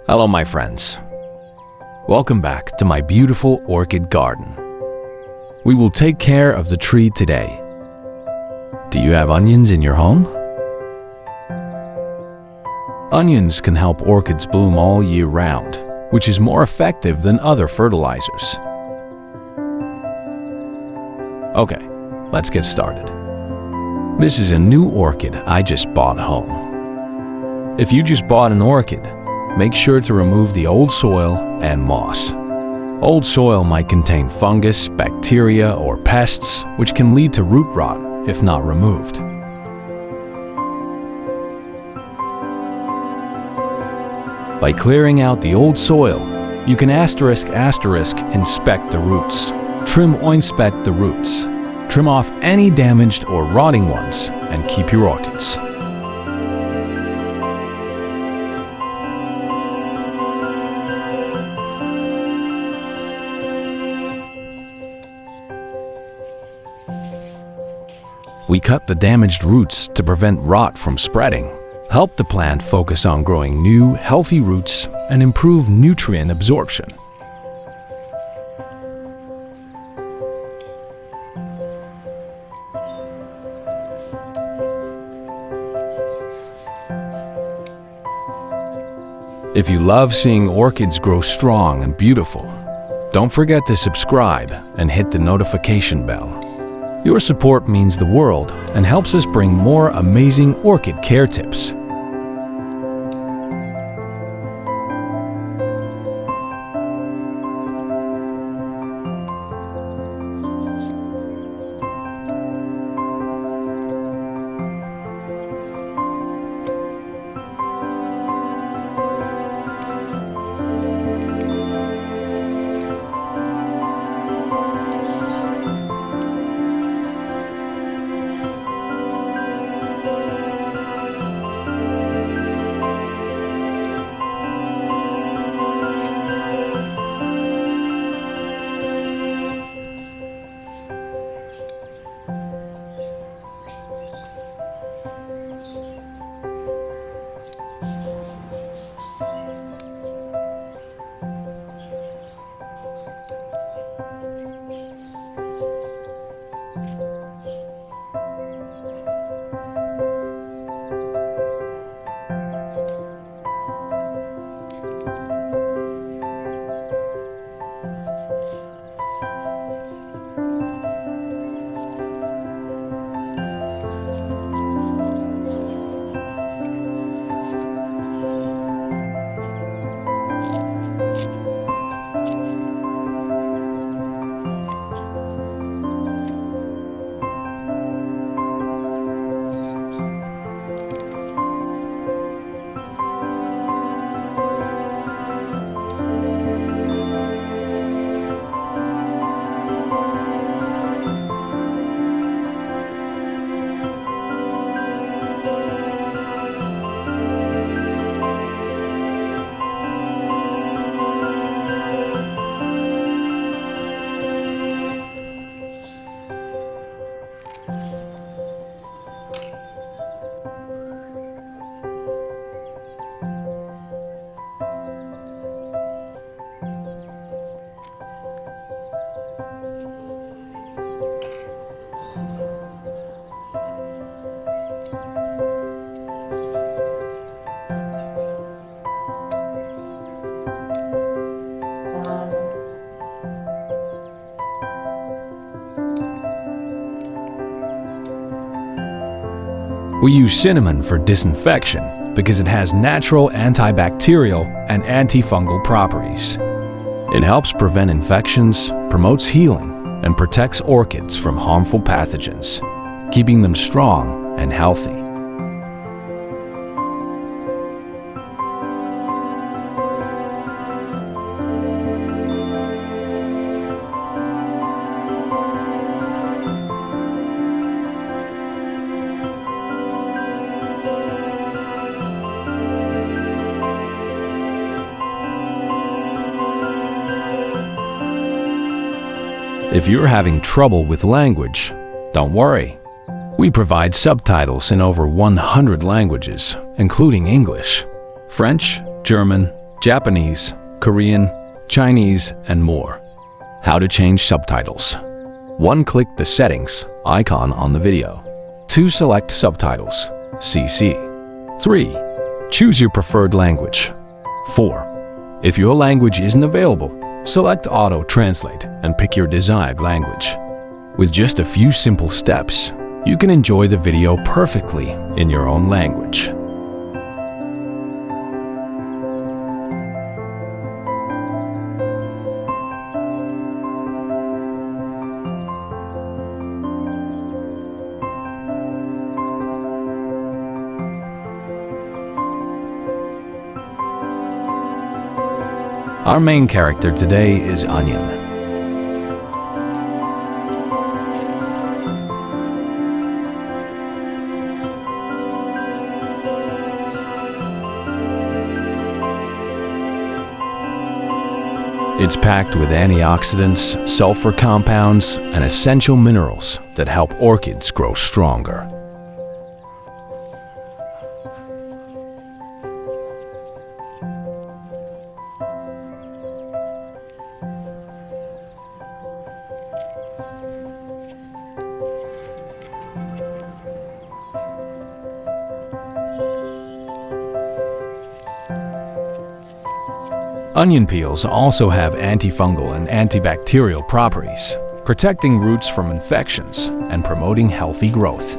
Hello, my friends. Welcome back to my beautiful orchid garden. We will take care of the tree today. Do you have onions in your home? Onions can help orchids bloom all year round, which is more effective than other fertilizers. Okay, let's get started. This is a new orchid I just bought home. If you just bought an orchid, make sure to remove the old soil and moss. Old soil might contain fungus, bacteria, or pests, which can lead to root rot if not removed. By clearing out the old soil, you can inspect the roots. Inspect the roots. Trim off any damaged or rotting ones and keep your orchids. We cut the damaged roots to prevent rot from spreading, help the plant focus on growing new, healthy roots, and improve nutrient absorption. If you love seeing orchids grow strong and beautiful, don't forget to subscribe and hit the notification bell. Your support means the world and helps us bring more amazing orchid care tips. We use cinnamon for disinfection because it has natural antibacterial and antifungal properties. It helps prevent infections, promotes healing, and protects orchids from harmful pathogens, keeping them strong and healthy. If you're having trouble with language, don't worry. We provide subtitles in over 100 languages, including English, French, German, Japanese, Korean, Chinese, and more. How to change subtitles. 1. Click the settings icon on the video. 2. Select subtitles, CC. 3. Choose your preferred language. 4. If your language isn't available, select Auto Translate and pick your desired language. With just a few simple steps, you can enjoy the video perfectly in your own language. Our main character today is Onion. It's packed with antioxidants, sulfur compounds, and essential minerals that help orchids grow stronger. Onion peels also have antifungal and antibacterial properties, protecting roots from infections and promoting healthy growth.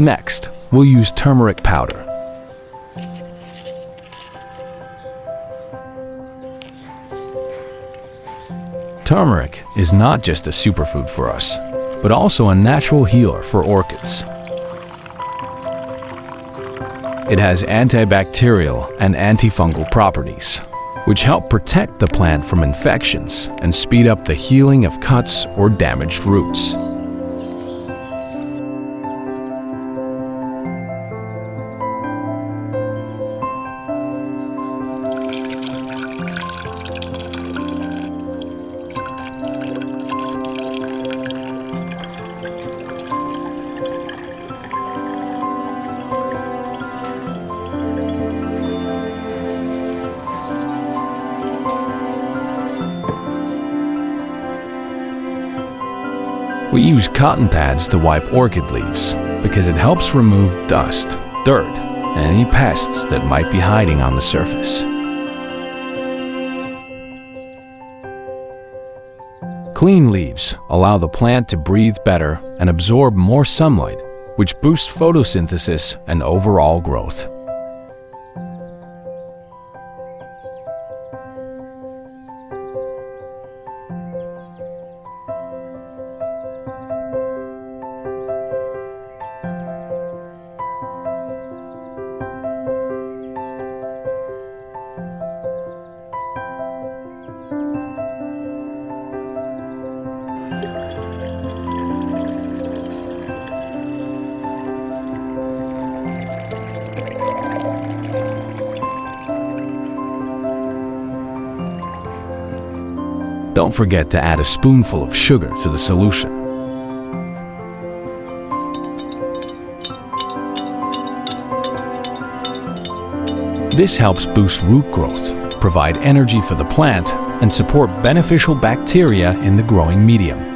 Next, we'll use turmeric powder. Turmeric is not just a superfood for us, but also a natural healer for orchids. It has antibacterial and antifungal properties, which help protect the plant from infections and speed up the healing of cuts or damaged roots. We use cotton pads to wipe orchid leaves because it helps remove dust, dirt, and any pests that might be hiding on the surface. Clean leaves allow the plant to breathe better and absorb more sunlight, which boosts photosynthesis and overall growth. Don't forget to add a spoonful of sugar to the solution. This helps boost root growth, provide energy for the plant, and support beneficial bacteria in the growing medium.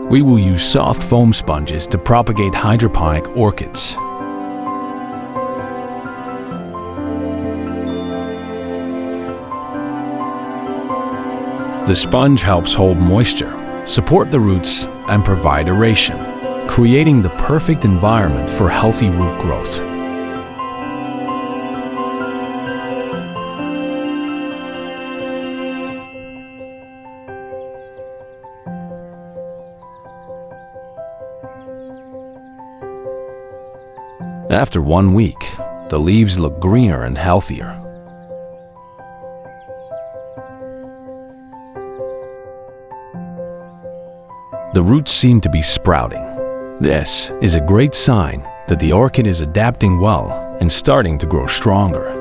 We will use soft foam sponges to propagate hydroponic orchids. The sponge helps hold moisture, support the roots, and provide aeration, creating the perfect environment for healthy root growth. After 1 week, the leaves look greener and healthier. The roots seem to be sprouting. This is a great sign that the orchid is adapting well and starting to grow stronger.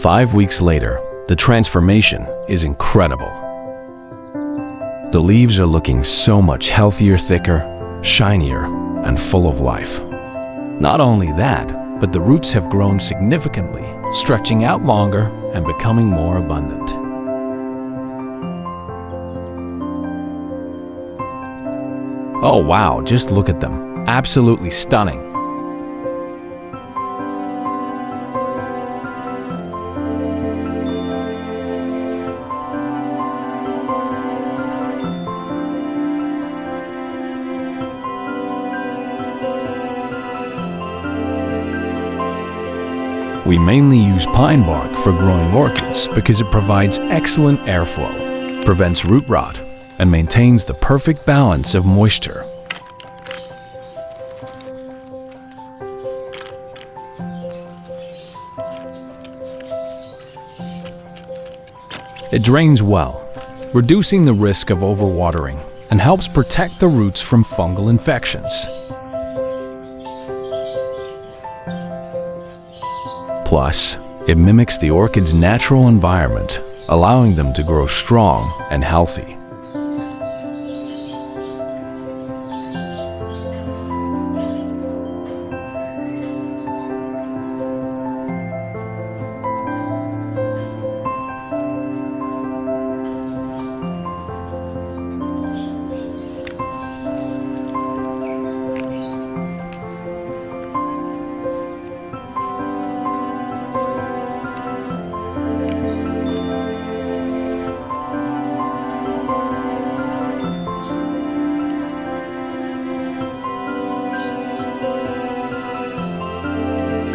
Five weeks later, the transformation is incredible. The leaves are looking so much healthier, thicker, shinier, and full of life. Not only that, but the roots have grown significantly, stretching out longer and becoming more abundant. Oh wow, just look at them. Absolutely stunning. We mainly use pine bark for growing orchids because it provides excellent airflow. prevents root rot, and maintains the perfect balance of moisture. It drains well, reducing the risk of overwatering, and helps protect the roots from fungal infections. Plus, it mimics the orchid's natural environment, allowing them to grow strong and healthy.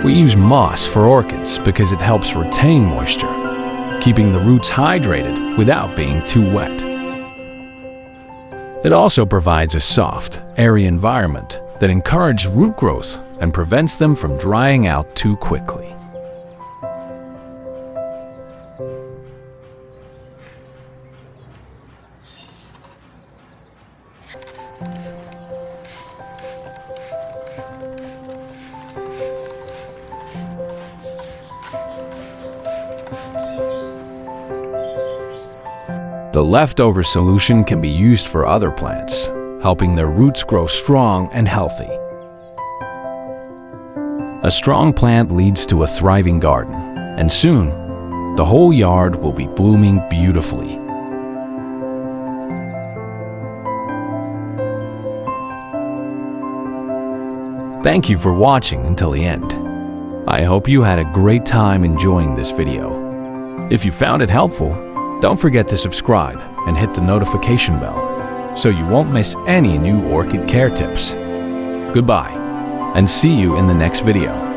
We use moss for orchids because it helps retain moisture, keeping the roots hydrated without being too wet. It also provides a soft, airy environment that encourages root growth and prevents them from drying out too quickly. The leftover solution can be used for other plants, helping their roots grow strong and healthy. A strong plant leads to a thriving garden, and soon, the whole yard will be blooming beautifully. Thank you for watching until the end. I hope you had a great time enjoying this video. If you found it helpful, don't forget to subscribe and hit the notification bell so you won't miss any new orchid care tips. Goodbye, and see you in the next video.